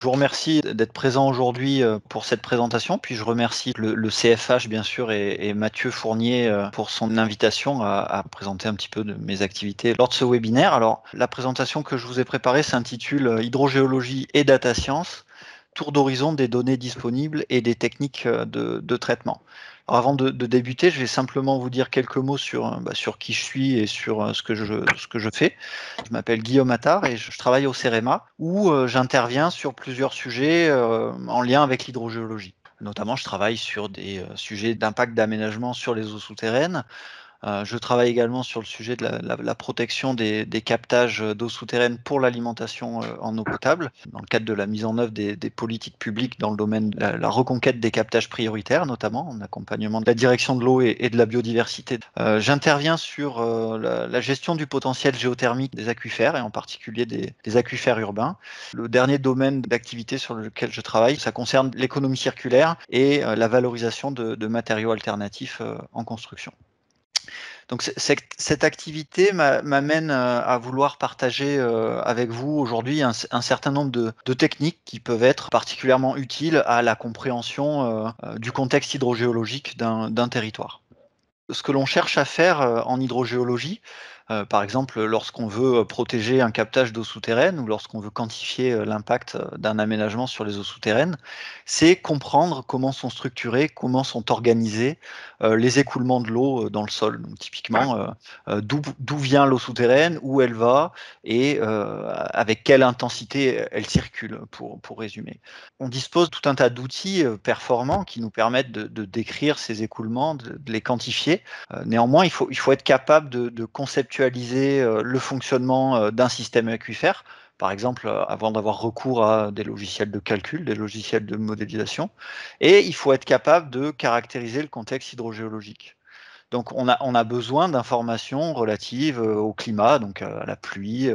Je vous remercie d'être présent aujourd'hui pour cette présentation, puis je remercie le CFH bien sûr et Mathieu Fournier pour son invitation à présenter un petit peu de mes activités lors de ce webinaire. Alors, la présentation que je vous ai préparée s'intitule Hydrogéologie et data science, tour d'horizon des données disponibles et des techniques de traitement. Alors, avant de débuter, je vais simplement vous dire quelques mots sur qui je suis et sur ce que je fais. Je m'appelle Guillaume Attard et je travaille au CEREMA où j'interviens sur plusieurs sujets en lien avec l'hydrogéologie. Notamment, je travaille sur des sujets d'impact d'aménagement sur les eaux souterraines. Je travaille également sur le sujet de la protection des captages d'eau souterraine pour l'alimentation en eau potable, dans le cadre de la mise en œuvre des politiques publiques dans le domaine de la reconquête des captages prioritaires, notamment en accompagnement de la direction de l'eau et de la biodiversité. J'interviens sur la gestion du potentiel géothermique des aquifères, et en particulier des aquifères urbains. Le dernier domaine d'activité sur lequel je travaille, ça concerne l'économie circulaire et la valorisation de matériaux alternatifs en construction. Donc cette activité m'amène à vouloir partager avec vous aujourd'hui un certain nombre de techniques qui peuvent être particulièrement utiles à la compréhension du contexte hydrogéologique d'un territoire. Ce que l'on cherche à faire en hydrogéologie, par exemple lorsqu'on veut protéger un captage d'eau souterraine ou lorsqu'on veut quantifier l'impact d'un aménagement sur les eaux souterraines, c'est comprendre comment sont structurés, comment sont organisés les écoulements de l'eau dans le sol. Donc, typiquement, d'où vient l'eau souterraine, où elle va et avec quelle intensité elle circule, pour résumer. On dispose tout un tas d'outils performants qui nous permettent de décrire ces écoulements, de les quantifier. Néanmoins, il faut être capable de conceptualiser le fonctionnement d'un système aquifère, par exemple, avant d'avoir recours à des logiciels de calcul, des logiciels de modélisation. Et il faut être capable de caractériser le contexte hydrogéologique. Donc on a besoin d'informations relatives au climat, donc à la pluie,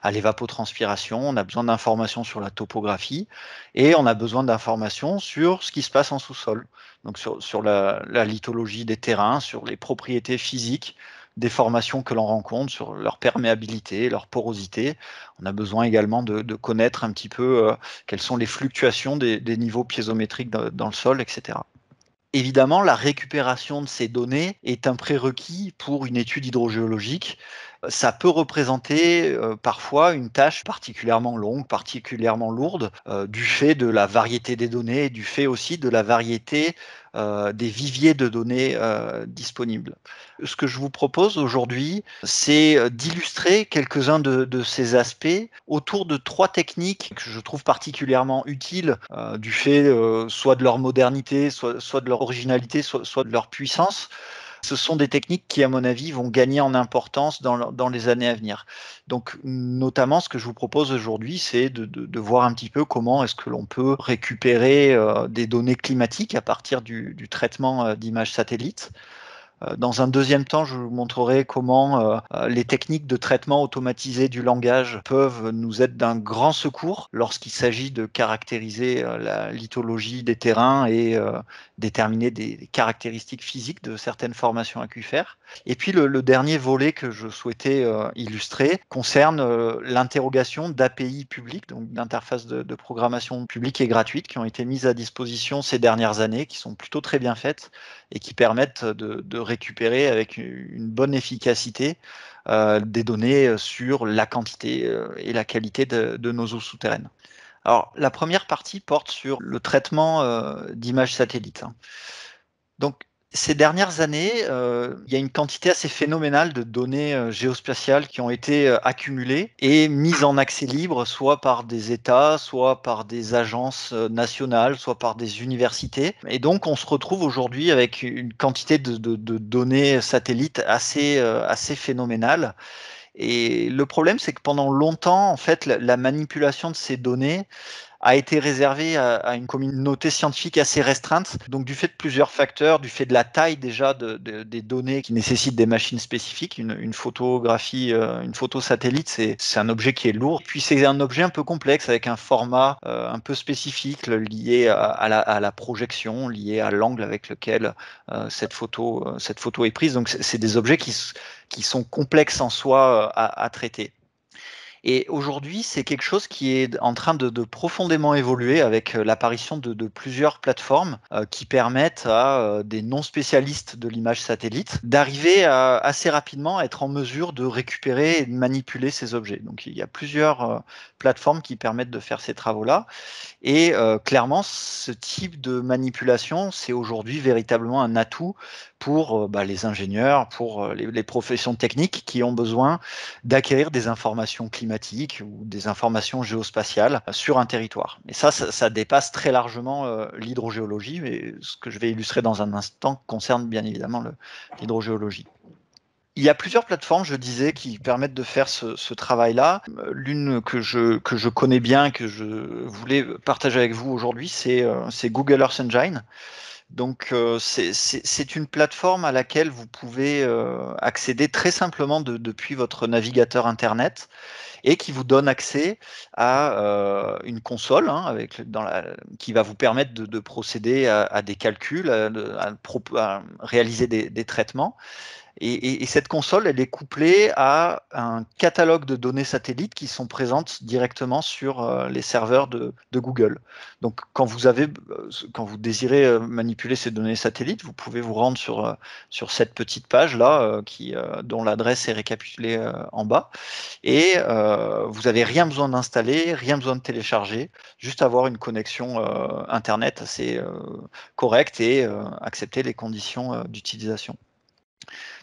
à l'évapotranspiration, on a besoin d'informations sur la topographie et on a besoin d'informations sur ce qui se passe en sous-sol, donc sur la lithologie des terrains, sur les propriétés physiques des formations que l'on rencontre, sur leur perméabilité, leur porosité. On a besoin également de connaître un petit peu quelles sont les fluctuations des niveaux piézométriques dans le sol, etc. Évidemment, la récupération de ces données est un prérequis pour une étude hydrogéologique. Ça peut représenter parfois une tâche particulièrement longue, particulièrement lourde, du fait de la variété des données, du fait aussi de la variété des viviers de données disponibles. Ce que je vous propose aujourd'hui, c'est d'illustrer quelques-uns de ces aspects autour de 3 techniques que je trouve particulièrement utiles du fait soit de leur modernité, soit de leur originalité, soit de leur puissance. Ce sont des techniques qui, à mon avis, vont gagner en importance dans les années à venir. Donc, notamment, ce que je vous propose aujourd'hui, c'est de voir un petit peu comment est-ce que l'on peut récupérer des données climatiques à partir du traitement d'images satellites. Dans un deuxième temps, je vous montrerai comment les techniques de traitement automatisé du langage peuvent nous être d'un grand secours lorsqu'il s'agit de caractériser la lithologie des terrains et déterminer des caractéristiques physiques de certaines formations aquifères. Et puis le dernier volet que je souhaitais illustrer concerne l'interrogation d'API publiques, donc d'interfaces de programmation publique et gratuite qui ont été mises à disposition ces dernières années, qui sont plutôt très bien faites et qui permettent de récupérer avec une bonne efficacité des données sur la quantité et la qualité de nos eaux souterraines. Alors, la première partie porte sur le traitement d'images satellites. Donc, ces dernières années, il y a une quantité assez phénoménale de données géospatiales qui ont été accumulées et mises en accès libre, soit par des États, soit par des agences nationales, soit par des universités. Et donc, on se retrouve aujourd'hui avec une quantité de données satellites assez phénoménale. Et le problème, c'est que pendant longtemps, en fait, la manipulation de ces données a été réservé à une communauté scientifique assez restreinte. Donc, du fait de plusieurs facteurs, du fait de la taille déjà des données qui nécessitent des machines spécifiques, une photographie, une photo satellite, c'est un objet qui est lourd. Puis, c'est un objet un peu complexe avec un format un peu spécifique lié à la projection, lié à l'angle avec lequel cette photo est prise. Donc, c'est des objets qui sont complexes en soi à traiter. Et aujourd'hui, c'est quelque chose qui est en train de profondément évoluer avec l'apparition de plusieurs plateformes qui permettent à des non-spécialistes de l'image satellite d'arriver à assez rapidement à être en mesure de récupérer et de manipuler ces objets. Donc il y a plusieurs plateformes qui permettent de faire ces travaux-là. Et clairement, ce type de manipulation, c'est aujourd'hui véritablement un atout pour les ingénieurs, pour les professions techniques qui ont besoin d'acquérir des informations climatiques ou des informations géospatiales sur un territoire. Et ça dépasse très largement l'hydrogéologie, mais ce que je vais illustrer dans un instant concerne bien évidemment l'hydrogéologie. Il y a plusieurs plateformes, je disais, qui permettent de faire ce travail-là. L'une que je connais bien, que je voulais partager avec vous aujourd'hui, c'est Google Earth Engine. Donc, c'est une plateforme à laquelle vous pouvez accéder très simplement depuis votre navigateur Internet et qui vous donne accès à une console qui va vous permettre de procéder à des calculs, à réaliser des traitements. Et cette console, elle est couplée à un catalogue de données satellites qui sont présentes directement sur les serveurs de Google. Donc, quand vous désirez manipuler ces données satellites, vous pouvez vous rendre sur cette petite page-là, dont l'adresse est récapitulée en bas. Et vous n'avez rien besoin d'installer, rien besoin de télécharger, juste avoir une connexion Internet assez correcte et accepter les conditions d'utilisation.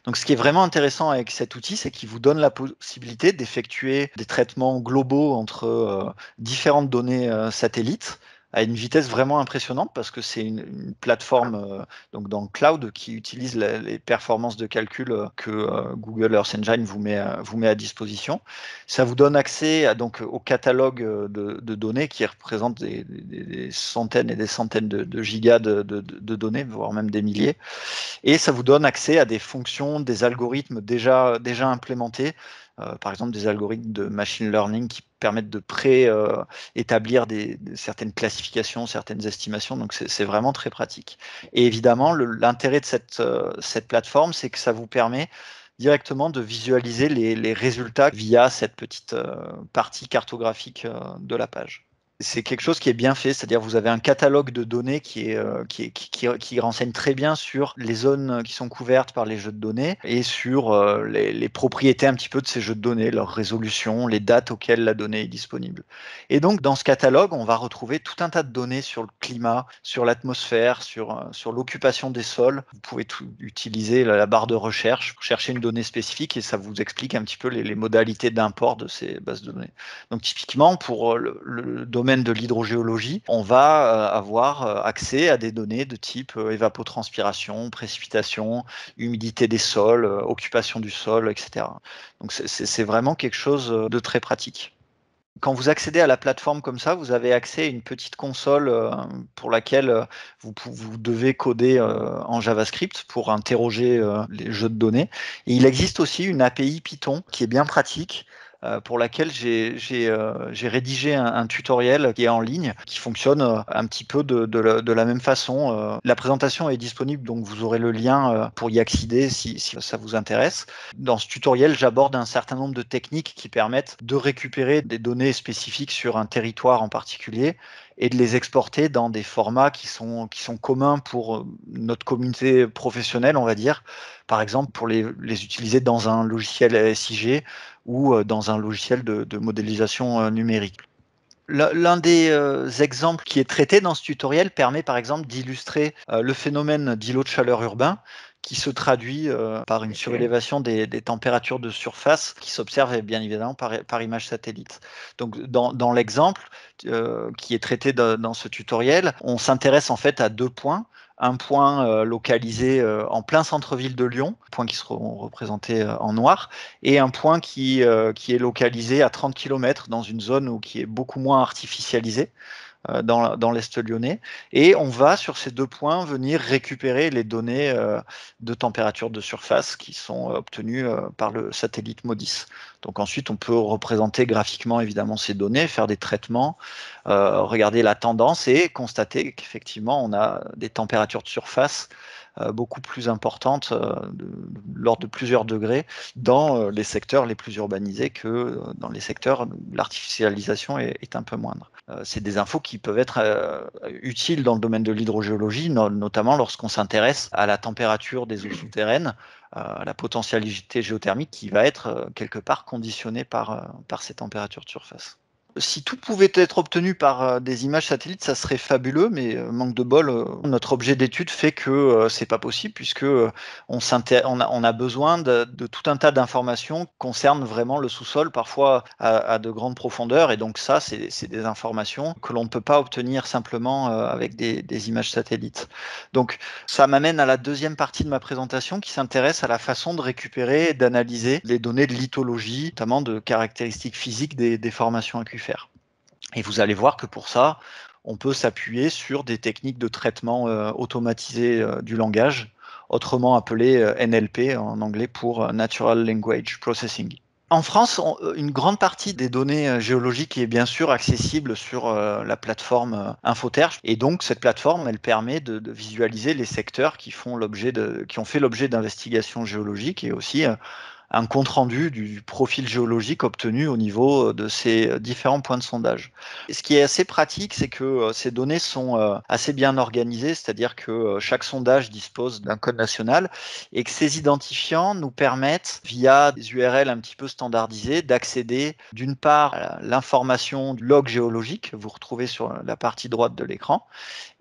Donc, ce qui est vraiment intéressant avec cet outil, c'est qu'il vous donne la possibilité d'effectuer des traitements globaux entre différentes données satellites à une vitesse vraiment impressionnante parce que c'est une plateforme donc dans le cloud qui utilise les performances de calcul que Google Earth Engine vous met à disposition. Ça vous donne accès au catalogue de données qui représente des centaines et des centaines de gigas de données, voire même des milliers. Et ça vous donne accès à des fonctions, des algorithmes déjà implémentés, par exemple des algorithmes de machine learning qui permettent de pré-établir certaines classifications, certaines estimations. Donc c'est vraiment très pratique. Et évidemment, l'intérêt de cette plateforme, c'est que ça vous permet directement de visualiser les résultats via cette petite partie cartographique de la page. C'est quelque chose qui est bien fait, c'est-à-dire vous avez un catalogue de données qui renseigne très bien sur les zones qui sont couvertes par les jeux de données et sur les propriétés un petit peu de ces jeux de données, leur résolution, les dates auxquelles la donnée est disponible. Et donc dans ce catalogue, on va retrouver tout un tas de données sur le climat, sur l'atmosphère, sur l'occupation des sols. Vous pouvez utiliser la barre de recherche pour chercher une donnée spécifique et ça vous explique un petit peu les modalités d'import de ces bases de données. Donc typiquement pour le domaine de l'hydrogéologie, on va avoir accès à des données de type évapotranspiration, précipitation, humidité des sols, occupation du sol, etc. Donc c'est vraiment quelque chose de très pratique. Quand vous accédez à la plateforme comme ça, vous avez accès à une petite console pour laquelle vous devez coder en JavaScript pour interroger les jeux de données. Et il existe aussi une API Python qui est bien pratique pour laquelle j'ai rédigé un tutoriel qui est en ligne, qui fonctionne un petit peu de la même façon. La présentation est disponible, donc vous aurez le lien pour y accéder si ça vous intéresse. Dans ce tutoriel, j'aborde un certain nombre de techniques qui permettent de récupérer des données spécifiques sur un territoire en particulier et de les exporter dans des formats qui sont communs pour notre communauté professionnelle, on va dire. Par exemple, pour les utiliser dans un logiciel SIG ou dans un logiciel de modélisation numérique. L'un des exemples qui est traité dans ce tutoriel permet par exemple d'illustrer le phénomène d'îlot de chaleur urbain qui se traduit par une surélévation des températures de surface qui s'observe bien évidemment par image satellite. Donc dans l'exemple qui est traité dans ce tutoriel, on s'intéresse en fait à deux points. Un point localisé en plein centre-ville de Lyon, points qui seront représentés en noir, et un point qui est localisé à 30 km dans une zone qui est beaucoup moins artificialisée dans l'Est lyonnais. Et on va sur ces deux points venir récupérer les données de température de surface qui sont obtenues par le satellite MODIS. Donc ensuite, on peut représenter graphiquement évidemment ces données, faire des traitements, regarder la tendance et constater qu'effectivement, on a des températures de surface beaucoup plus importante, de l'ordre de plusieurs degrés, dans les secteurs les plus urbanisés que dans les secteurs où l'artificialisation est un peu moindre. C'est des infos qui peuvent être utiles dans le domaine de l'hydrogéologie, notamment lorsqu'on s'intéresse à la température des eaux souterraines, à la potentialité géothermique qui va être quelque part conditionnée par ces températures de surface. Si tout pouvait être obtenu par des images satellites, ça serait fabuleux, mais manque de bol, notre objet d'étude fait que c'est pas possible puisque on a besoin de tout un tas d'informations qui concernent vraiment le sous-sol, parfois à de grandes profondeurs. Et donc ça, c'est des informations que l'on ne peut pas obtenir simplement avec des images satellites. Donc ça m'amène à la deuxième partie de ma présentation qui s'intéresse à la façon de récupérer et d'analyser les données de lithologie, notamment de caractéristiques physiques des formations aquifères. Et vous allez voir que pour ça, on peut s'appuyer sur des techniques de traitement automatisé du langage, autrement appelé NLP en anglais pour Natural Language Processing. En France, une grande partie des données géologiques est bien sûr accessible sur la plateforme Infoterre. Et donc, cette plateforme, elle permet de visualiser les secteurs qui ont fait l'objet d'investigations géologiques et aussi un compte-rendu du profil géologique obtenu au niveau de ces différents points de sondage. Et ce qui est assez pratique, c'est que ces données sont assez bien organisées, c'est-à-dire que chaque sondage dispose d'un code national et que ces identifiants nous permettent, via des URL un petit peu standardisées, d'accéder d'une part à l'information du log géologique que vous retrouvez sur la partie droite de l'écran,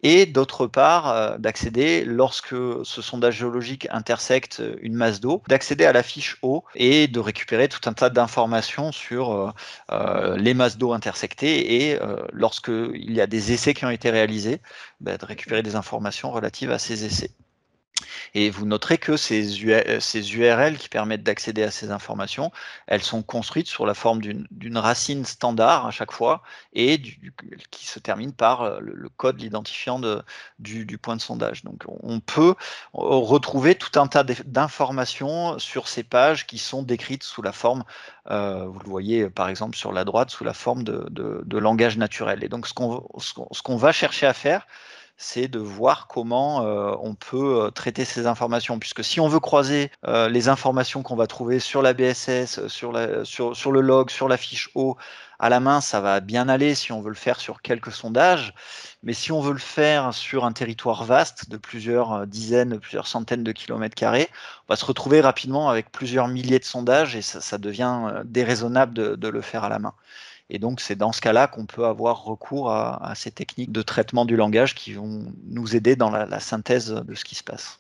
et d'autre part d'accéder, lorsque ce sondage géologique intersecte une masse d'eau, d'accéder à la fiche eau et de récupérer tout un tas d'informations sur les masses d'eau intersectées et lorsqu'il y a des essais qui ont été réalisés, de récupérer des informations relatives à ces essais. Et vous noterez que ces URL qui permettent d'accéder à ces informations, elles sont construites sur la forme d'une racine standard à chaque fois et qui se termine par le code, l'identifiant du point de sondage. Donc on peut retrouver tout un tas d'informations sur ces pages qui sont décrites sous la forme, vous le voyez par exemple sur la droite, sous la forme de langage naturel. Et donc ce qu'on va chercher à faire, c'est de voir comment on peut traiter ces informations. Puisque si on veut croiser les informations qu'on va trouver sur la BSS, sur le log, sur la fiche eau, à la main, ça va bien aller si on veut le faire sur quelques sondages. Mais si on veut le faire sur un territoire vaste de plusieurs dizaines, plusieurs centaines de kilomètres carrés, on va se retrouver rapidement avec plusieurs milliers de sondages et ça devient déraisonnable de le faire à la main. Et donc, c'est dans ce cas-là qu'on peut avoir recours à ces techniques de traitement du langage qui vont nous aider dans la synthèse de ce qui se passe.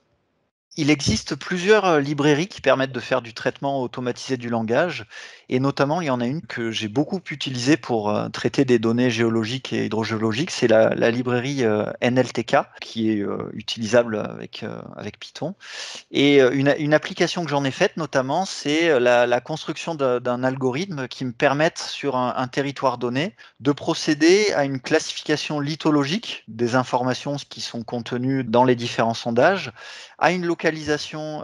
Il existe plusieurs librairies qui permettent de faire du traitement automatisé du langage et notamment, il y en a une que j'ai beaucoup utilisée pour traiter des données géologiques et hydrogéologiques, c'est la librairie NLTK qui est utilisable avec Python. Et une application que j'en ai faite notamment, c'est la construction d'un algorithme qui me permette sur un territoire donné de procéder à une classification lithologique des informations qui sont contenues dans les différents sondages, à une localisation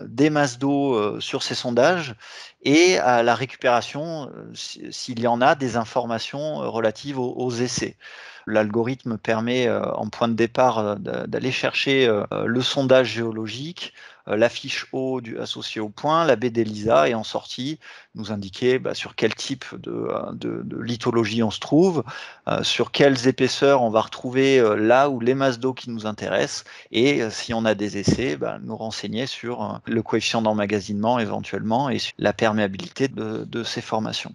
des masses d'eau sur ces sondages et à la récupération, s'il y en a, des informations relatives aux essais. L'algorithme permet en point de départ d'aller chercher le sondage géologique, la fiche eau associée au point, la baie d'Elisa et en sortie nous indiquer sur quel type de lithologie on se trouve, sur quelles épaisseurs on va retrouver là où les masses d'eau qui nous intéressent et si on a des essais, nous renseigner sur le coefficient d'emmagasinement éventuellement et sur la perméabilité de ces formations.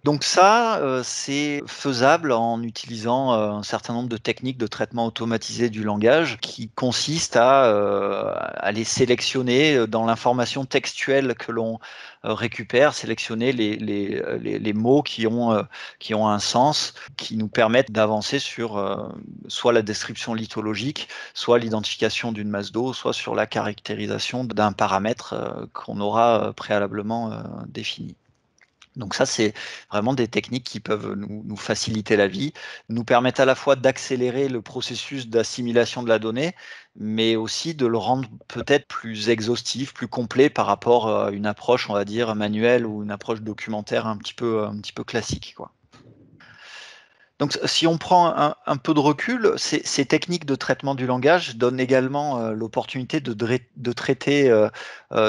Donc ça, c'est faisable en utilisant un certain nombre de techniques de traitement automatisé du langage qui consistent à aller sélectionner dans l'information textuelle que l'on récupère, sélectionner les mots qui ont un sens, qui nous permettent d'avancer sur soit la description lithologique, soit l'identification d'une masse d'eau, soit sur la caractérisation d'un paramètre qu'on aura préalablement défini. Donc ça, c'est vraiment des techniques qui peuvent nous faciliter la vie, nous permettre à la fois d'accélérer le processus d'assimilation de la donnée, mais aussi de le rendre peut-être plus exhaustif, plus complet par rapport à une approche, on va dire, manuelle ou une approche documentaire un petit peu classique, quoi. Donc, si on prend un peu de recul, ces techniques de traitement du langage donnent également l'opportunité de traiter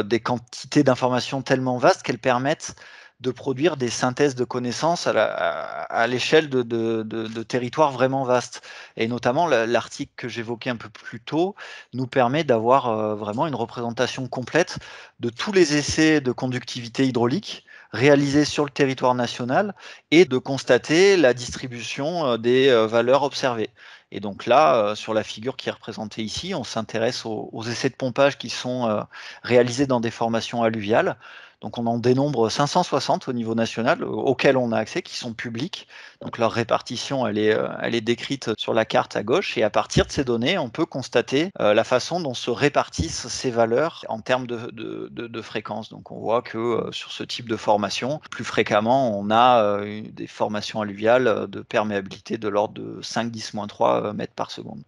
des quantités d'informations tellement vastes qu'elles permettent de produire des synthèses de connaissances à l'échelle de territoires vraiment vastes. Et notamment, l'article que j'évoquais un peu plus tôt nous permet d'avoir vraiment une représentation complète de tous les essais de conductivité hydraulique réalisés sur le territoire national et de constater la distribution des valeurs observées. Et donc là, sur la figure qui est représentée ici, on s'intéresse aux essais de pompage qui sont réalisés dans des formations alluviales. Donc on en dénombre 560 au niveau national auxquels on a accès, qui sont publics. Donc leur répartition, elle est décrite sur la carte à gauche. Et à partir de ces données, on peut constater la façon dont se répartissent ces valeurs en termes de fréquence. Donc on voit que sur ce type de formation, plus fréquemment, on a des formations alluviales de perméabilité de l'ordre de 5-10-3 mètres par seconde.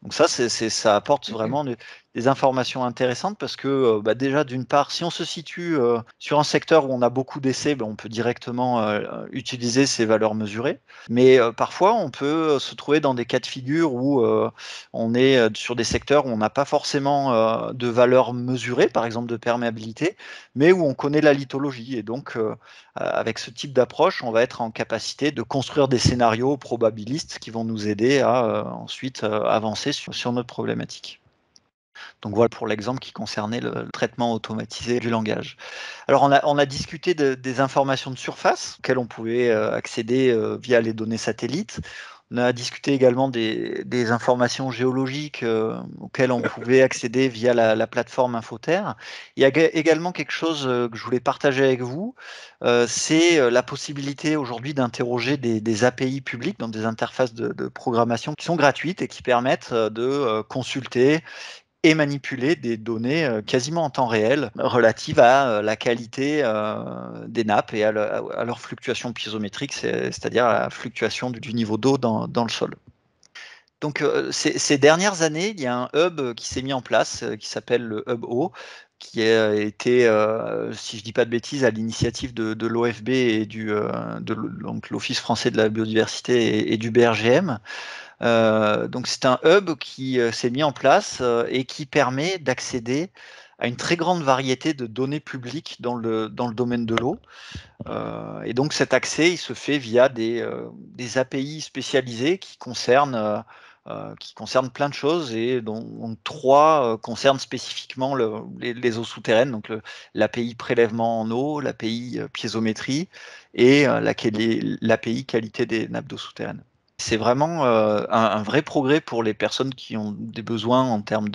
Donc ça apporte vraiment des informations intéressantes parce que déjà d'une part, si on se situe sur un secteur où on a beaucoup d'essais, on peut directement utiliser ces valeurs mesurées. Mais parfois, on peut se trouver dans des cas de figure où on est sur des secteurs où on n'a pas forcément de valeurs mesurées, par exemple de perméabilité, mais où on connaît la lithologie. Et donc, avec ce type d'approche, on va être en capacité de construire des scénarios probabilistes qui vont nous aider à ensuite avancer sur notre problématique. Donc voilà pour l'exemple qui concernait le traitement automatisé du langage. Alors on a discuté des informations de surface auxquelles on pouvait accéder via les données satellites. On a discuté également des informations géologiques auxquelles on pouvait accéder via la plateforme Infoterre. Il y a également quelque chose que je voulais partager avec vous, c'est la possibilité aujourd'hui d'interroger des API publiques, donc des interfaces de programmation qui sont gratuites et qui permettent de consulter et manipuler des données quasiment en temps réel relatives à la qualité des nappes et à leur fluctuation piézométrique, c'est-à-dire à la fluctuation du niveau d'eau dans le sol. Donc ces dernières années, il y a un hub qui s'est mis en place qui s'appelle le Hub Eau, qui a été, si je ne dis pas de bêtises, à l'initiative de l'OFB et donc l'Office français de la biodiversité et du BRGM. Donc c'est un hub qui s'est mis en place et qui permet d'accéder à une très grande variété de données publiques dans le domaine de l'eau. Et donc cet accès, il se fait via des API spécialisées qui concernent plein de choses et dont 3 concernent spécifiquement les eaux souterraines, donc l'API prélèvement en eau, l'API piézométrie et l'API qualité des nappes d'eau souterraines. C'est vraiment un vrai progrès pour les personnes qui ont des besoins en termes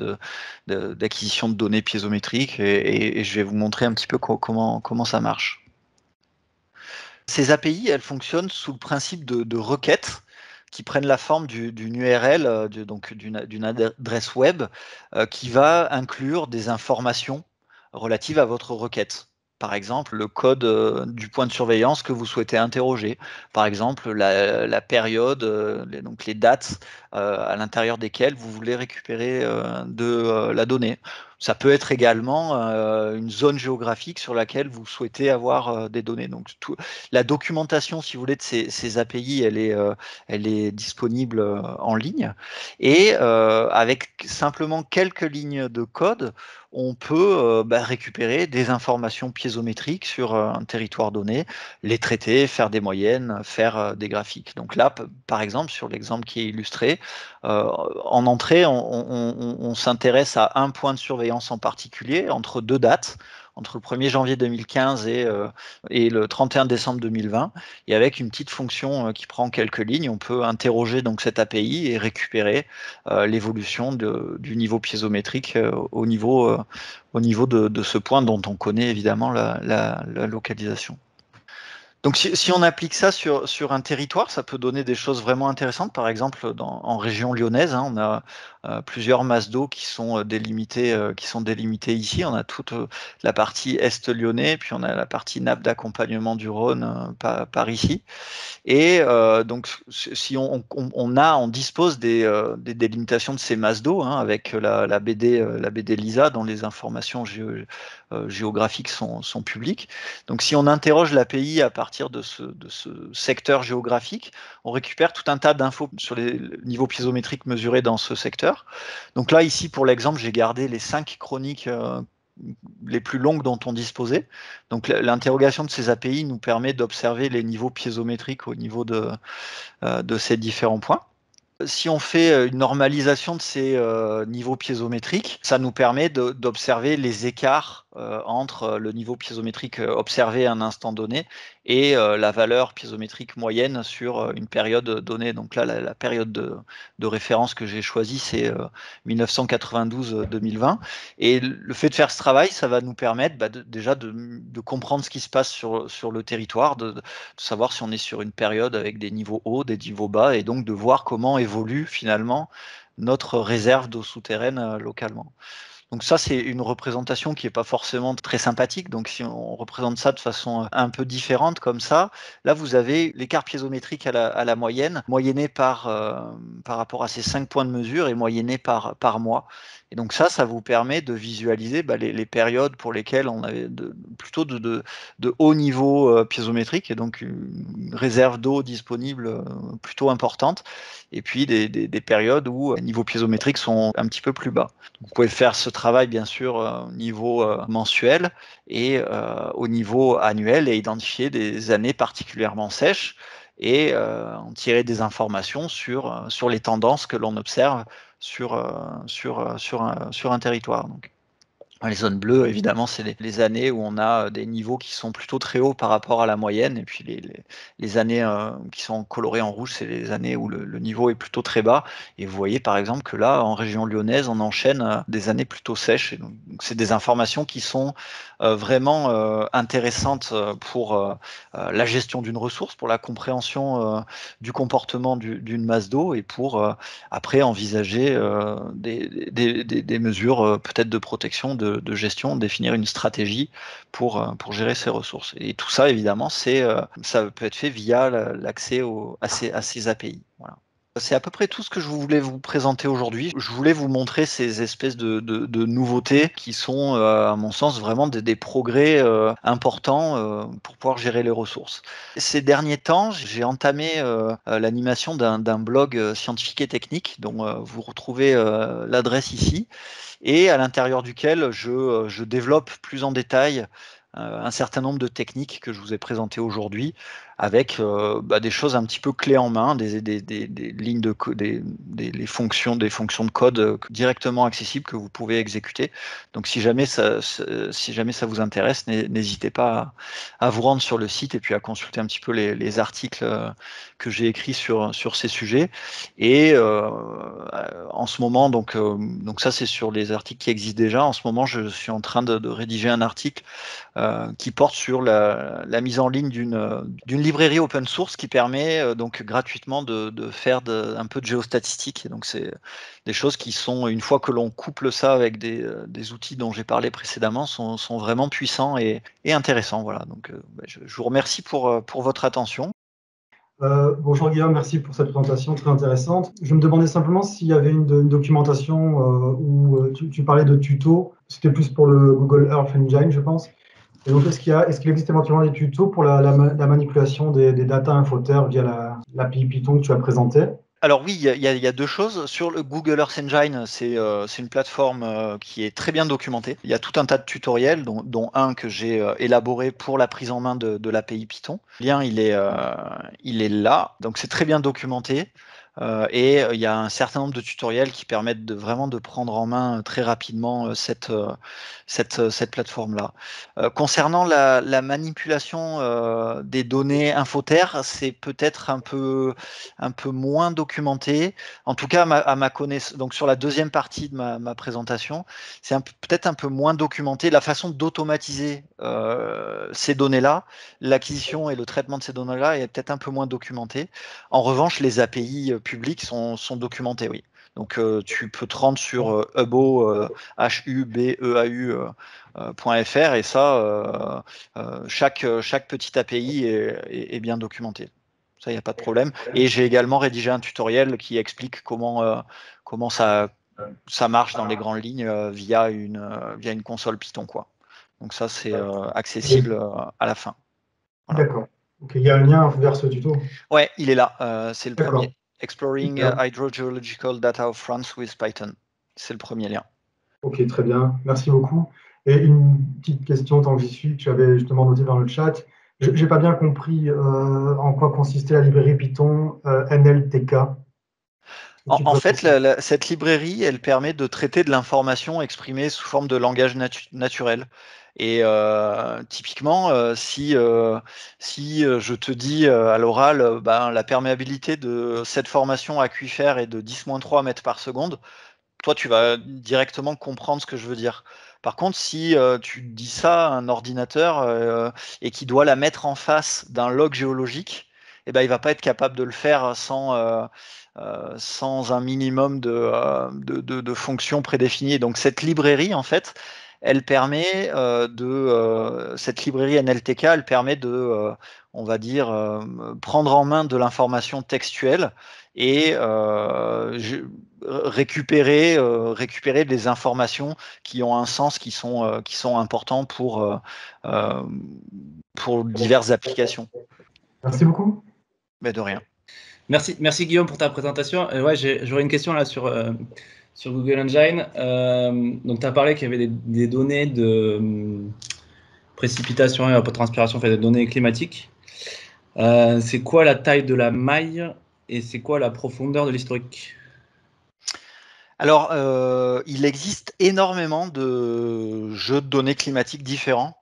d'acquisition de données piézométriques et je vais vous montrer un petit peu comment ça marche. Ces API, elles fonctionnent sous le principe de requêtes qui prennent la forme d'une URL, donc d'une adresse web qui va inclure des informations relatives à votre requête. Par exemple, le code du point de surveillance que vous souhaitez interroger. Par exemple, la période, donc les dates à l'intérieur desquelles vous voulez récupérer la donnée. Ça peut être également une zone géographique sur laquelle vous souhaitez avoir des données. Donc, la documentation, si vous voulez, de ces API, elle est disponible en ligne. Et avec simplement quelques lignes de code, on peut récupérer des informations piézométriques sur un territoire donné, les traiter, faire des moyennes, faire des graphiques. Donc là, par exemple, sur l'exemple qui est illustré, en entrée, on s'intéresse à un point de surveillance en particulier entre 2 dates, entre le 1er janvier 2015 et le 31 décembre 2020. Et avec une petite fonction qui prend quelques lignes, on peut interroger donc cette API et récupérer l'évolution du niveau piézométrique au niveau de ce point dont on connaît évidemment la localisation. Donc si on applique ça sur un territoire, ça peut donner des choses vraiment intéressantes. Par exemple, en région lyonnaise, on a plusieurs masses d'eau qui sont délimitées ici. On a toute la partie est lyonnais, puis on a la partie nappe d'accompagnement du Rhône par ici. Et donc si on dispose des délimitations de ces masses d'eau avec la BD LISA dont les informations géographiques sont publiques. Donc si on interroge l'API à partir partir de ce secteur géographique, on récupère tout un tas d'infos sur les niveaux piézométriques mesurés dans ce secteur. Donc là, ici, pour l'exemple, j'ai gardé les 5 chroniques les plus longues dont on disposait. Donc l'interrogation de ces API nous permet d'observer les niveaux piézométriques au niveau de ces différents points. Si on fait une normalisation de ces niveaux piézométriques, ça nous permet d'observer les écarts entre le niveau piézométrique observé à un instant donné et la valeur piézométrique moyenne sur une période donnée. Donc là, la période de référence que j'ai choisie, c'est 1992-2020. Et le fait de faire ce travail, ça va nous permettre déjà de comprendre ce qui se passe sur le territoire, de savoir si on est sur une période avec des niveaux hauts, des niveaux bas, et donc de voir comment évolue finalement notre réserve d'eau souterraine localement. Donc ça, c'est une représentation qui n'est pas forcément très sympathique. Donc si on représente ça de façon un peu différente comme ça, là vous avez l'écart piézométrique à la moyenne, moyenné par rapport à ces 5 points de mesure et moyenné par mois. Et donc ça vous permet de visualiser les périodes pour lesquelles on avait plutôt de haut niveau piézométrique et donc une réserve d'eau disponible plutôt importante. Et puis des périodes où les niveaux piézométriques sont un petit peu plus bas. Donc, vous pouvez faire ce travail bien sûr au niveau mensuel et au niveau annuel et identifier des années particulièrement sèches et en tirer des informations sur les tendances que l'on observe sur un territoire. Donc, les zones bleues, évidemment, c'est les années où on a des niveaux qui sont plutôt très hauts par rapport à la moyenne. Et puis les années qui sont colorées en rouge, c'est les années où le niveau est plutôt très bas. Et vous voyez par exemple que là, en région lyonnaise, on enchaîne des années plutôt sèches. Et donc, c'est des informations qui sont vraiment intéressantes pour la gestion d'une ressource, pour la compréhension du comportement d'une masse d'eau et pour après envisager des mesures peut-être de protection, de gestion, définir une stratégie pour gérer ces ressources. Et tout ça, évidemment, ça peut être fait via l'accès à ces API. Voilà. C'est à peu près tout ce que je voulais vous présenter aujourd'hui. Je voulais vous montrer ces espèces de nouveautés qui sont, à mon sens, vraiment des progrès importants pour pouvoir gérer les ressources. Ces derniers temps, j'ai entamé l'animation d'un blog scientifique et technique dont vous retrouvez l'adresse ici et à l'intérieur duquel je développe plus en détail un certain nombre de techniques que je vous ai présentées aujourd'hui avec des choses un petit peu clés en main, des lignes de des fonctions de code directement accessibles que vous pouvez exécuter. Donc si jamais ça vous intéresse, n'hésitez pas à vous rendre sur le site et puis à consulter un petit peu les articles que j'ai écrits sur ces sujets. Et en ce moment, donc ça c'est sur les articles qui existent déjà. En ce moment, je suis en train de rédiger un article qui porte sur la mise en ligne d'une librairie open source qui permet donc gratuitement de faire un peu de géostatistique. Et donc c'est des choses qui sont, une fois que l'on couple ça avec des outils dont j'ai parlé précédemment, sont vraiment puissants et intéressants. Voilà. Donc je vous remercie pour votre attention. Bonjour Guillaume, merci pour cette présentation très intéressante. Je me demandais simplement s'il y avait une documentation où tu parlais de tutos. C'était plus pour le Google Earth Engine, je pense. Et donc, est-ce qu'il existe éventuellement des tutos pour la manipulation des data infotères via l'API Python que tu as présenté? Alors oui, il y a deux choses. Sur le Google Earth Engine, c'est une plateforme qui est très bien documentée. Il y a tout un tas de tutoriels, dont un que j'ai élaboré pour la prise en main de l'API Python. Le lien, il est là. Donc c'est très bien documenté. Et il y a un certain nombre de tutoriels qui permettent vraiment de prendre en main très rapidement cette plateforme-là. Concernant la manipulation des données infotères, c'est peut-être un peu moins documenté. En tout cas, à ma connaissance, donc sur la deuxième partie de ma présentation, c'est peut-être un peu moins documenté. La façon d'automatiser ces données-là, l'acquisition et le traitement de ces données-là est peut-être un peu moins documenté. En revanche, les API publiques sont documentées, oui. Donc tu peux te rendre sur Hubeo, hubeau.fr et ça, chaque petite API est bien documentée. Ça, il n'y a pas de problème. Et j'ai également rédigé un tutoriel qui explique comment ça marche dans les grandes lignes via une console Python, quoi. Donc ça, c'est accessible à la fin. Voilà. D'accord. Ok, il y a un lien vers ce tuto. Ouais, il est là. C'est le D'accord. premier. Exploring Super. Hydrogeological Data of France with Python. C'est le premier lien. Ok, très bien. Merci beaucoup. Et une petite question, tant que j'y suis, que tu avais justement noté dans le chat. Je n'ai pas bien compris en quoi consistait la librairie Python NLTK. Est-ce que tu En pourrais fait, préciser? cette librairie, elle permet de traiter de l'information exprimée sous forme de langage naturel. Et typiquement, si je te dis à l'oral, ben, la perméabilité de cette formation aquifère est de 10-3 mètres par seconde, toi, tu vas directement comprendre ce que je veux dire. Par contre, si tu dis ça à un ordinateur et qu'il doit la mettre en face d'un log géologique, eh ben, il va pas être capable de le faire sans un minimum de fonctions prédéfinies. Donc cette librairie, en fait, elle permet cette librairie NLTK, elle permet on va dire, prendre en main de l'information textuelle et récupérer des informations qui ont un sens, qui sont importants euh, pour diverses applications. Merci beaucoup. Mais de rien. Merci Guillaume pour ta présentation. Ouais, j'aurais une question là sur Google Engine. Donc, tu as parlé qu'il y avait des données de précipitation et evapotranspiration, enfin des données climatiques. C'est quoi la taille de la maille et c'est quoi la profondeur de l'historique? Alors, il existe énormément de jeux de données climatiques différents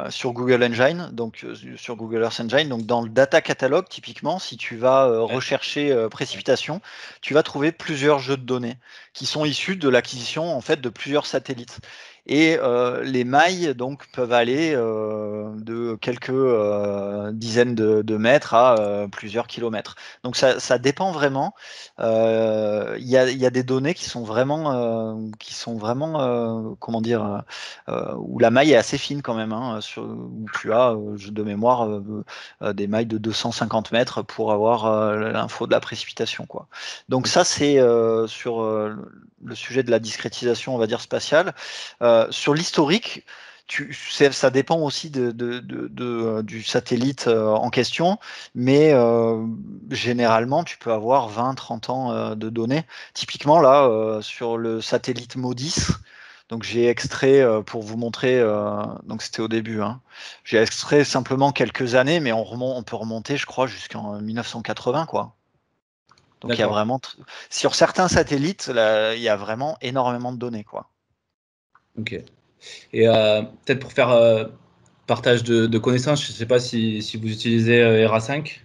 sur Google Engine, donc sur Google Earth Engine. Donc, dans le data catalog, typiquement, si tu vas rechercher précipitation, tu vas trouver plusieurs jeux de données qui sont issus de l'acquisition en fait de plusieurs satellites. Et les mailles donc peuvent aller de quelques dizaines de mètres à plusieurs kilomètres. Donc ça dépend vraiment. Il y a des données qui sont vraiment comment dire, où la maille est assez fine quand même, hein, où tu as de mémoire des mailles de 250 mètres pour avoir l'info de la précipitation, quoi. Donc ça c'est sur le sujet de la discrétisation, on va dire spatiale. Sur l'historique, ça dépend aussi du satellite en question, mais généralement, tu peux avoir 20-30 ans de données. Typiquement, là, sur le satellite MODIS, donc j'ai extrait pour vous montrer, donc c'était au début, hein, j'ai extrait simplement quelques années, mais on peut remonter, je crois, jusqu'en 1980, quoi. Donc il y a vraiment, sur certains satellites, là, il y a vraiment énormément de données, quoi. Ok. Et peut-être pour faire partage de connaissances, je ne sais pas si vous utilisez ERA5.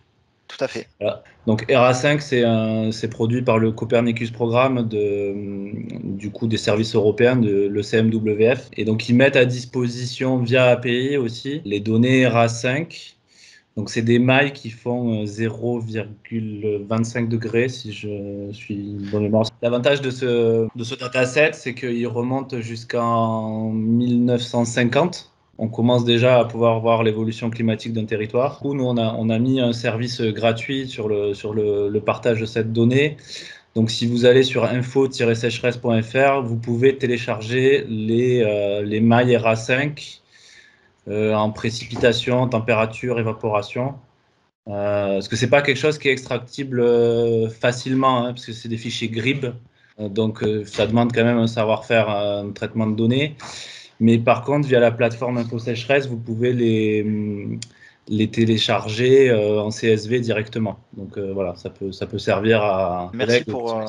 Tout à fait. Voilà. Donc ERA5, c'est produit par le Copernicus Programme du coup des services européens de l'ECMWF. Et donc ils mettent à disposition via API aussi les données ERA5. Donc c'est des mailles qui font 0,25 degrés si je suis bonne mémoire. L'avantage de ce dataset, c'est qu'il remonte jusqu'en 1950. On commence déjà à pouvoir voir l'évolution climatique d'un territoire. Du coup, nous, on a mis un service gratuit sur le partage de cette donnée. Donc, si vous allez sur info-sécheresse.fr, vous pouvez télécharger les mailles RA5 en précipitation, température, évaporation. Parce que c'est pas quelque chose qui est extractible facilement, hein, parce que c'est des fichiers GRIB. Donc, ça demande quand même un savoir-faire, un traitement de données. Mais par contre, via la plateforme InfoSécheresse, vous pouvez les télécharger en CSV directement. Donc voilà, ça peut servir à... Merci pour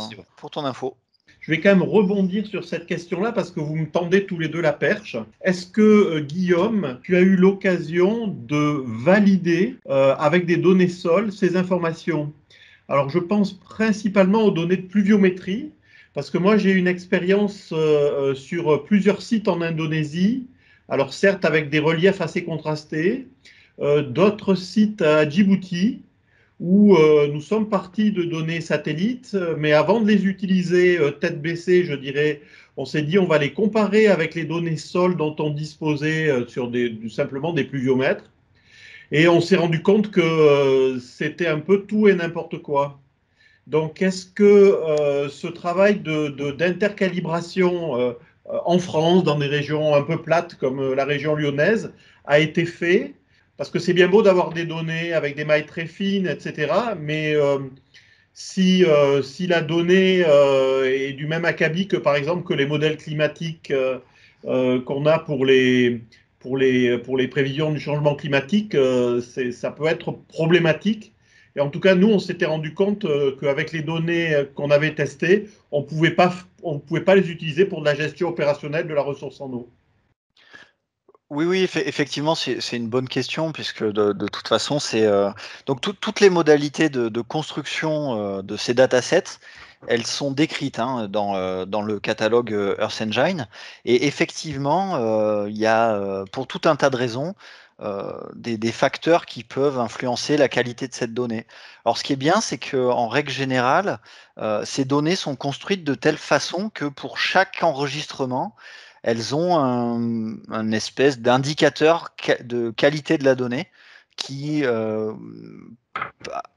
ton info. Je vais quand même rebondir sur cette question-là parce que vous me tendez tous les deux la perche. Est-ce que, Guillaume, tu as eu l'occasion de valider avec des données sol ces informations? Alors, je pense principalement aux données de pluviométrie parce que moi, j'ai une expérience sur plusieurs sites en Indonésie. Alors, certes, avec des reliefs assez contrastés, d'autres sites à Djibouti où nous sommes partis de données satellites, mais avant de les utiliser tête baissée, je dirais, on s'est dit on va les comparer avec les données sol dont on disposait sur simplement des pluviomètres. Et on s'est rendu compte que c'était un peu tout et n'importe quoi. Donc, est-ce que ce travail d'intercalibration en France, dans des régions un peu plates comme la région lyonnaise, a été fait Parce que c'est bien beau d'avoir des données avec des mailles très fines, etc. Mais si la donnée est du même acabit que, par exemple, que les modèles climatiques qu'on a pour les prévisions du changement climatique, ça peut être problématique. Et en tout cas, nous, on s'était rendu compte qu'avec les données qu'on avait testées, on ne pouvait pas les utiliser pour de la gestion opérationnelle de la ressource en eau. Oui, oui, effectivement, c'est une bonne question puisque de toute façon, c'est donc toutes les modalités de construction de ces datasets, elles sont décrites hein, dans le catalogue Earth Engine. Et effectivement, il y a pour tout un tas de raisons des facteurs qui peuvent influencer la qualité de cette donnée. Alors, ce qui est bien, c'est qu'en règle générale, ces données sont construites de telle façon que pour chaque enregistrement, elles ont un espèce d'indicateur de qualité de la donnée qui,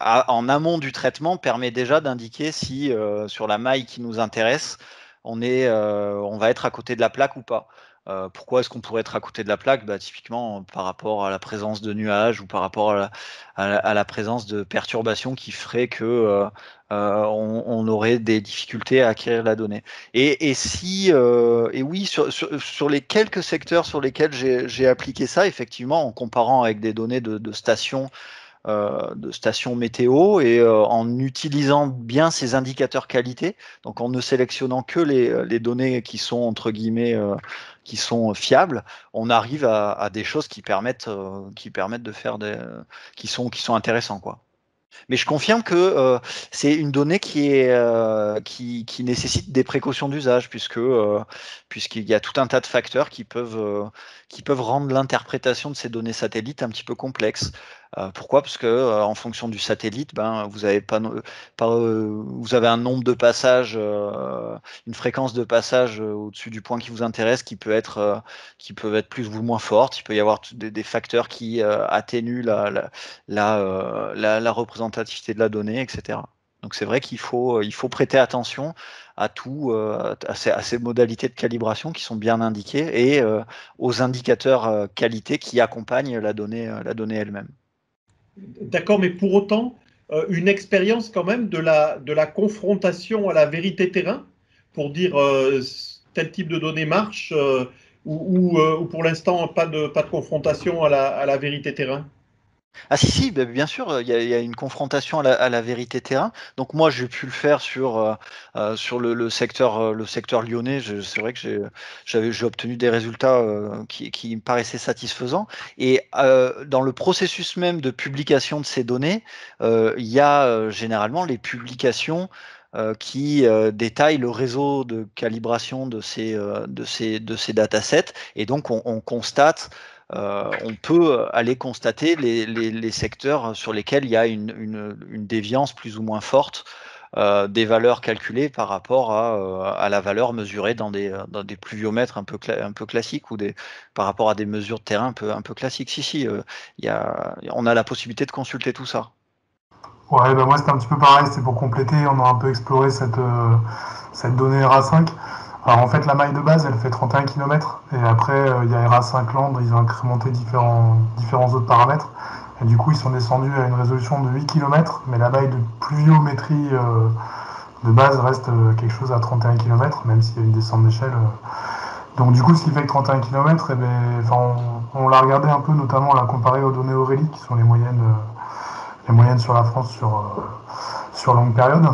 en amont du traitement, permet déjà d'indiquer si sur la maille qui nous intéresse, on va être à côté de la plaque ou pas. Pourquoi est-ce qu'on pourrait être à côté de la plaque? Typiquement par rapport à la présence de nuages ou par rapport à la présence de perturbations qui feraient que on aurait des difficultés à acquérir la donnée. Et oui, sur les quelques secteurs sur lesquels j'ai appliqué ça, effectivement, en comparant avec des données de stations météo et en utilisant bien ces indicateurs qualité, donc en ne sélectionnant que les données qui sont entre guillemets qui sont fiables, on arrive à des choses qui permettent de faire qui sont intéressants quoi. Mais je confirme que c'est une donnée qui nécessite des précautions d'usage, puisqu'il y a tout un tas de facteurs qui peuvent rendre l'interprétation de ces données satellites un petit peu complexe. Pourquoi? Parce que en fonction du satellite, vous avez vous avez un nombre de passages, une fréquence de passage au-dessus du point qui vous intéresse qui peut être plus ou moins forte. Il peut y avoir des facteurs qui atténuent la représentativité de la donnée, etc. Donc c'est vrai qu'il faut prêter attention à ces modalités de calibration qui sont bien indiquées et aux indicateurs qualité qui accompagnent la donnée elle-même. D'accord, mais pour autant, une expérience quand même de la confrontation à la vérité terrain pour dire tel type de données marche ou pour l'instant pas de confrontation à la vérité terrain. Ah si, bien sûr, il y a une confrontation à la vérité terrain. Donc moi, j'ai pu le faire sur le secteur lyonnais. C'est vrai que j'ai obtenu des résultats qui me paraissaient satisfaisants. Et dans le processus même de publication de ces données, il y a généralement les publications qui détaillent le réseau de calibration de ces datasets. Et donc, on constate on peut aller constater les secteurs sur lesquels il y a une déviance plus ou moins forte des valeurs calculées par rapport à la valeur mesurée dans des pluviomètres un peu classiques ou par rapport à des mesures de terrain un peu classiques. Si, on a la possibilité de consulter tout ça. Ouais, moi c'était un petit peu pareil, c'était pour compléter, on a un peu exploré cette donnée RA5. Alors en fait la maille de base elle fait 31 km et après il y a RA5 Land, ils ont incrémenté différents autres paramètres et du coup ils sont descendus à une résolution de 8 km mais la maille de pluviométrie de base reste quelque chose à 31 km même s'il y a une descente d'échelle. Donc du coup ce qui fait que 31 km, on l'a regardé un peu, notamment on l'a comparé aux données Aurélie qui sont les moyennes sur la France sur longue période.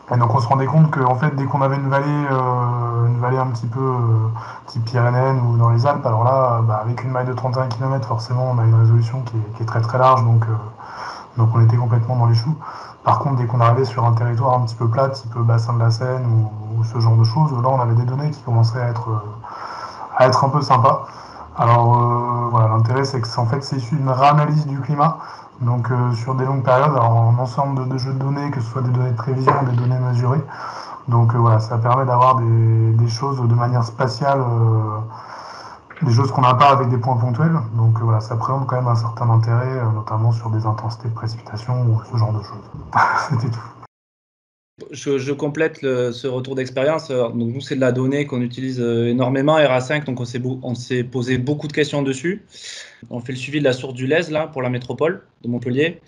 Et donc on se rendait compte que en fait, dès qu'on avait une vallée un petit peu type Pyrénées ou dans les Alpes, alors là, avec une maille de 31 km, forcément, on a une résolution qui est très très large, donc on était complètement dans les choux. Par contre, dès qu'on arrivait sur un territoire un petit peu plat, type bassin de la Seine ou ce genre de choses, là, on avait des données qui commençaient à être un peu sympas. Alors voilà, l'intérêt c'est que c'est issu d'une réanalyse du climat. Donc sur des longues périodes, alors un ensemble de jeux de données, que ce soit des données de prévision, des données mesurées. Donc voilà, ça permet d'avoir des choses de manière spatiale, des choses qu'on n'a pas avec des points ponctuels. Donc voilà, ça présente quand même un certain intérêt, notamment sur des intensités de précipitation ou ce genre de choses. C'était tout. Je complète ce retour d'expérience. Donc nous, c'est de la donnée qu'on utilise énormément, RA5, donc on s'est posé beaucoup de questions dessus. On fait le suivi de la source du Lez, là, pour la métropole de Montpellier.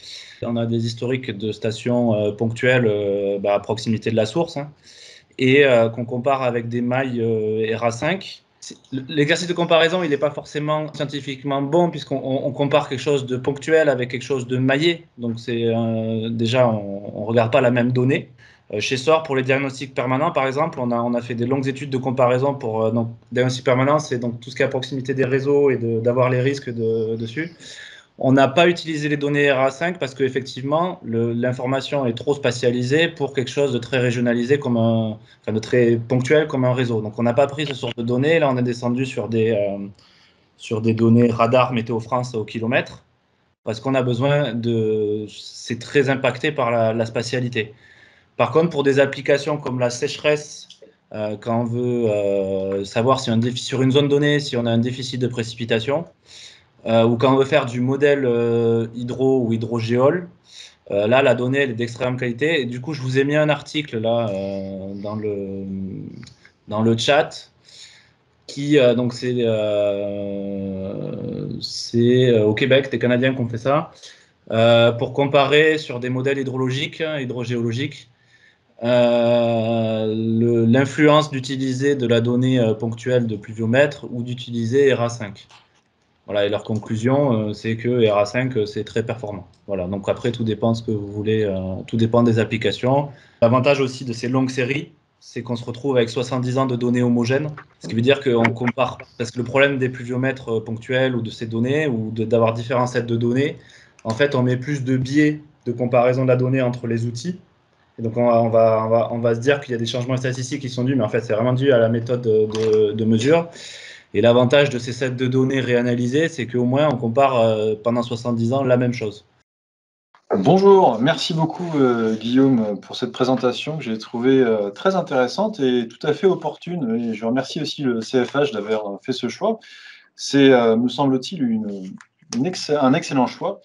On a des historiques de stations ponctuelles à proximité de la source, hein, et qu'on compare avec des mailles RA5. L'exercice de comparaison, il n'est pas forcément scientifiquement bon, puisqu'on compare quelque chose de ponctuel avec quelque chose de maillé. Donc déjà, on ne regarde pas la même donnée. Chez SOR, pour les diagnostics permanents, par exemple, on a fait des longues études de comparaison pour donc, diagnostic permanent, c'est donc tout ce qui est à proximité des réseaux et d'avoir les risques dessus. On n'a pas utilisé les données RA5 parce qu'effectivement, l'information est trop spatialisée pour quelque chose de très régionalisé, de très ponctuel comme un réseau. Donc, on n'a pas pris ce sort de données. Là, on est descendu sur des données radar Météo France au kilomètre parce qu'on a besoin de. C'est très impacté par la spatialité. Par contre, pour des applications comme la sécheresse, quand on veut savoir si sur une zone donnée, si on a un déficit de précipitation, ou quand on veut faire du modèle hydro ou hydrogéol, là, la donnée elle est d'extrême qualité. Et du coup, je vous ai mis un article là dans le chat qui, donc c'est au Québec, des Canadiens qui ont fait ça, pour comparer sur des modèles hydrologiques, hydrogéologiques, l'influence d'utiliser de la donnée ponctuelle de pluviomètre ou d'utiliser RA5. Voilà, et leur conclusion, c'est que RA5, c'est très performant. Voilà, donc après, tout dépend de ce que vous voulez, tout dépend des applications. L'avantage aussi de ces longues séries, c'est qu'on se retrouve avec 70 ans de données homogènes, ce qui veut dire qu'on compare, parce que le problème des pluviomètres ponctuels ou de ces données, ou d'avoir différents sets de données, en fait, on met plus de biais de comparaison de la donnée entre les outils. Et donc, on va se dire qu'il y a des changements statistiques qui sont dus, mais en fait, c'est vraiment dû à la méthode de mesure. Et l'avantage de ces sets de données réanalysés, c'est qu'au moins, on compare pendant 70 ans la même chose. Bonjour, merci beaucoup Guillaume pour cette présentation que j'ai trouvée très intéressante et tout à fait opportune. Et je remercie aussi le CFH d'avoir fait ce choix. C'est, me semble-t-il, un excellent choix.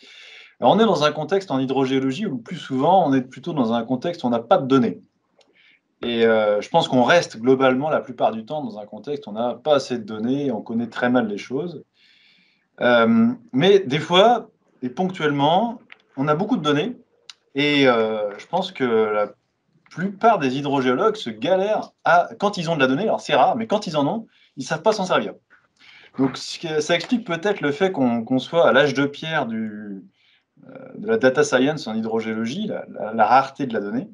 Alors, on est dans un contexte en hydrogéologie où le plus souvent, on est plutôt dans un contexte où on n'a pas de données. Et je pense qu'on reste globalement la plupart du temps dans un contexte où on n'a pas assez de données, on connaît très mal les choses. Mais des fois, et ponctuellement, on a beaucoup de données. Et je pense que la plupart des hydrogéologues se galèrent quand ils ont de la donnée, alors c'est rare, mais quand ils en ont, ils ne savent pas s'en servir. Donc ça explique peut-être le fait qu'on soit à l'âge de pierre de la data science en hydrogéologie, la rareté de la donnée.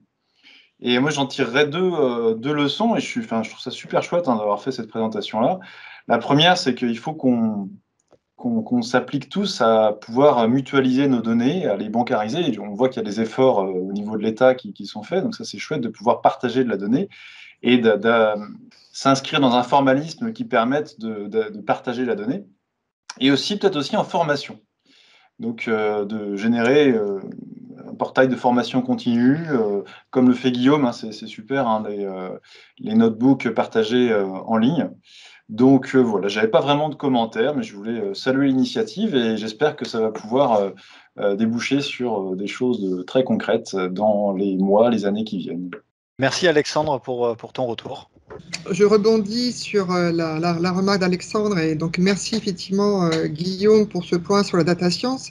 Et moi, j'en tirerais deux leçons, et je trouve ça super chouette d'avoir fait cette présentation-là. La première, c'est qu'il faut qu'on s'applique tous à pouvoir mutualiser nos données, à les bancariser. Et on voit qu'il y a des efforts au niveau de l'État qui sont faits, donc ça, c'est chouette de pouvoir partager de la donnée et de s'inscrire dans un formalisme qui permette de partager la donnée. Et aussi, peut-être aussi en formation. Donc, de générer un portail de formation continue, comme le fait Guillaume, hein, c'est super, hein, les notebooks partagés en ligne. Donc voilà, j'avais pas vraiment de commentaires, mais je voulais saluer l'initiative et j'espère que ça va pouvoir déboucher sur des choses très concrètes dans les mois, les années qui viennent. Merci Alexandre pour ton retour. Je rebondis sur la remarque d'Alexandre et donc merci effectivement Guillaume pour ce point sur la data science.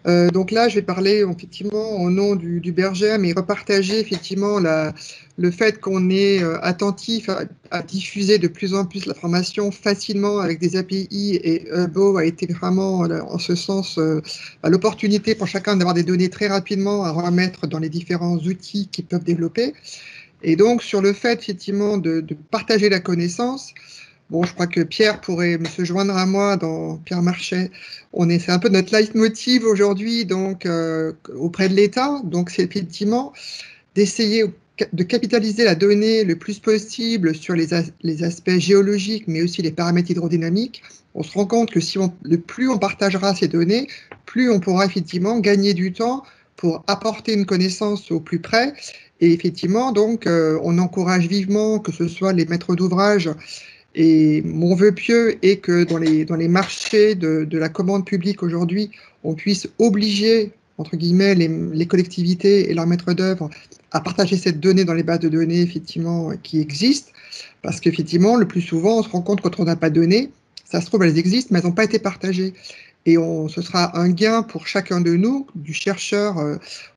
Donc là, je vais parler effectivement au nom du BERGEM et repartager effectivement le fait qu'on est attentif à diffuser de plus en plus l'information facilement avec des API, et Hubbo a été vraiment en ce sens l'opportunité pour chacun d'avoir des données très rapidement à remettre dans les différents outils qu'ils peuvent développer. Et donc sur le fait effectivement de partager la connaissance, bon, je crois que Pierre pourrait se joindre à moi Pierre Marchais. C'est un peu notre leitmotiv aujourd'hui, donc auprès de l'État. Donc, c'est effectivement d'essayer de capitaliser la donnée le plus possible sur les aspects géologiques, mais aussi les paramètres hydrodynamiques. On se rend compte que plus on partagera ces données, plus on pourra effectivement gagner du temps pour apporter une connaissance au plus près. Et effectivement, donc, on encourage vivement que ce soit les maîtres d'ouvrage. Et mon vœu pieux est que dans les marchés de la commande publique aujourd'hui, on puisse obliger, entre guillemets, les collectivités et leurs maîtres d'œuvre à partager cette donnée dans les bases de données effectivement qui existent, parce qu'effectivement, le plus souvent, on se rend compte quand on n'a pas de données, ça se trouve, elles existent, mais elles n'ont pas été partagées. Et ce sera un gain pour chacun de nous, du chercheur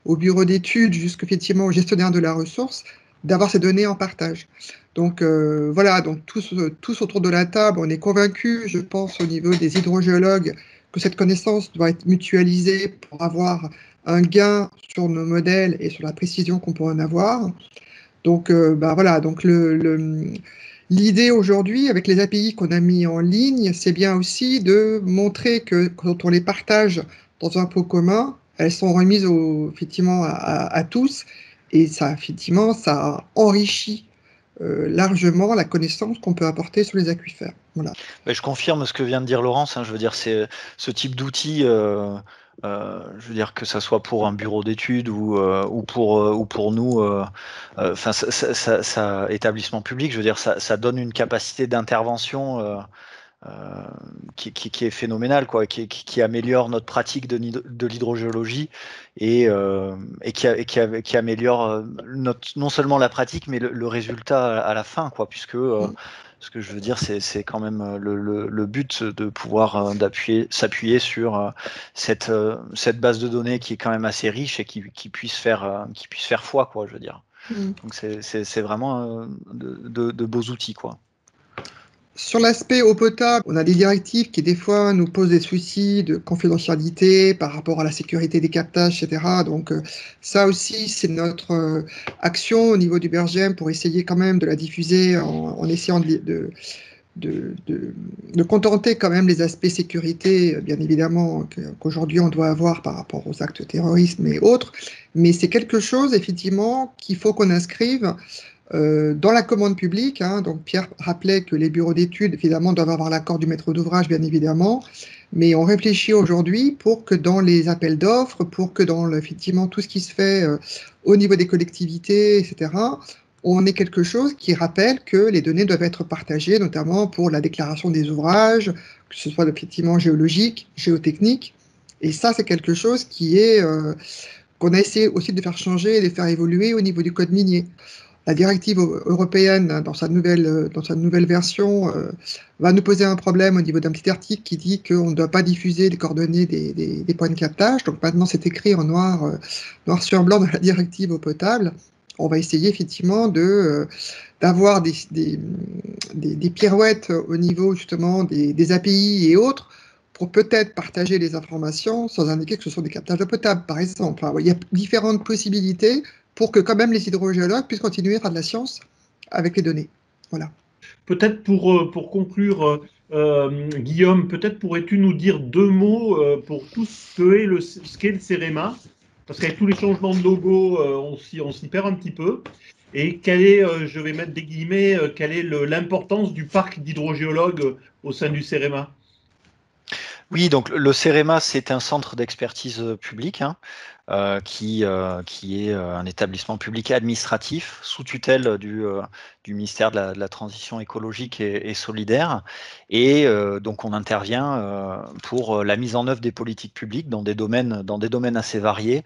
au bureau d'études jusqu'effectivement au gestionnaire de la ressource, d'avoir ces données en partage. Donc voilà, donc tous autour de la table, on est convaincus, je pense, au niveau des hydrogéologues, que cette connaissance doit être mutualisée pour avoir un gain sur nos modèles et sur la précision qu'on peut en avoir. Donc voilà, donc l'idée aujourd'hui, avec les API qu'on a mis en ligne, c'est bien aussi de montrer que quand on les partage dans un pot commun, elles sont remises effectivement à tous, et ça, effectivement, ça enrichit largement la connaissance qu'on peut apporter sur les aquifères. Voilà. Je confirme ce que vient de dire Laurence, hein, je veux dire, c'est ce type d'outil, je veux dire que ça soit pour un bureau d'études ou pour nous, enfin, ça, établissement public, je veux dire, ça donne une capacité d'intervention qui est phénoménale, quoi, qui améliore notre pratique de l'hydrogéologie et qui améliore non seulement la pratique, mais le résultat à la fin, quoi, puisque ce que je veux dire, c'est quand même le but de pouvoir s'appuyer sur cette base de données qui est quand même assez riche et qui puisse faire foi, quoi, je veux dire. Donc c'est vraiment de beaux outils, quoi. Sur l'aspect eau potable, on a des directives qui des fois nous posent des soucis de confidentialité par rapport à la sécurité des captages, etc. Donc ça aussi, c'est notre action au niveau du BRGM pour essayer quand même de la diffuser en essayant de contenter quand même les aspects sécurité, bien évidemment, qu'aujourd'hui on doit avoir par rapport aux actes terroristes et autres. Mais c'est quelque chose, effectivement, qu'il faut qu'on inscrive dans la commande publique. Hein. Donc Pierre rappelait que les bureaux d'études, évidemment, doivent avoir l'accord du maître d'ouvrage, bien évidemment, mais on réfléchit aujourd'hui pour que dans les appels d'offres, pour que dans effectivement tout ce qui se fait au niveau des collectivités, etc., on ait quelque chose qui rappelle que les données doivent être partagées, notamment pour la déclaration des ouvrages, que ce soit effectivement géologique, géotechnique. Et ça, c'est quelque chose qui est qu'on a essayé aussi de faire changer et de faire évoluer au niveau du code minier. La directive européenne, dans sa nouvelle version, va nous poser un problème au niveau d'un petit article qui dit qu'on ne doit pas diffuser les coordonnées des points de captage. Donc maintenant, c'est écrit en noir sur blanc dans la directive eau potable. On va essayer effectivement d'avoir des pirouettes au niveau justement des API et autres pour peut-être partager les informations sans indiquer que ce sont des captages d'eau potable, par exemple. Enfin, il y a différentes possibilités pour que quand même les hydrogéologues puissent continuer à faire de la science avec les données. Voilà. Peut-être pour conclure, Guillaume, peut-être pourrais-tu nous dire deux mots pour tout ce qu'est le CEREMA, parce qu'avec tous les changements de logo, on s'y perd un petit peu. Et je vais mettre des guillemets, quelle est l'importance du parc d'hydrogéologues au sein du CEREMA? Oui, donc le CEREMA, c'est un centre d'expertise public, hein, qui est un établissement public administratif sous tutelle du ministère de la Transition écologique et solidaire. Et donc on intervient pour la mise en œuvre des politiques publiques dans des domaines assez variés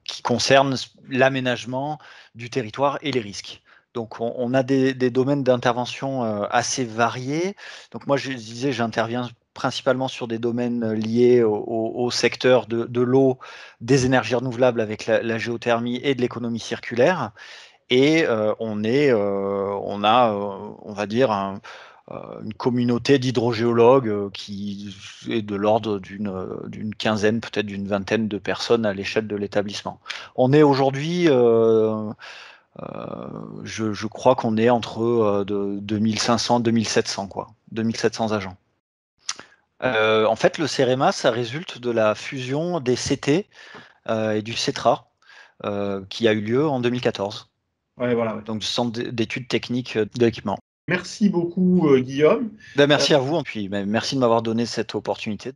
qui concernent l'aménagement du territoire et les risques. Donc on a des domaines d'intervention assez variés. Donc moi je disais, j'interviens principalement sur des domaines liés au secteur de l'eau, des énergies renouvelables avec la géothermie et de l'économie circulaire. Et on a, on va dire, une communauté d'hydrogéologues qui est de l'ordre d'une quinzaine, peut-être d'une vingtaine de personnes à l'échelle de l'établissement. On est aujourd'hui, je crois qu'on est entre 2500 et 2700, quoi, 2700 agents. En fait, le CEREMA, ça résulte de la fusion des CT et du CETRA qui a eu lieu en 2014. Ouais, voilà, ouais. Donc, centre d'études techniques de l'équipement. Merci beaucoup, Guillaume. Merci à vous, et puis merci de m'avoir donné cette opportunité.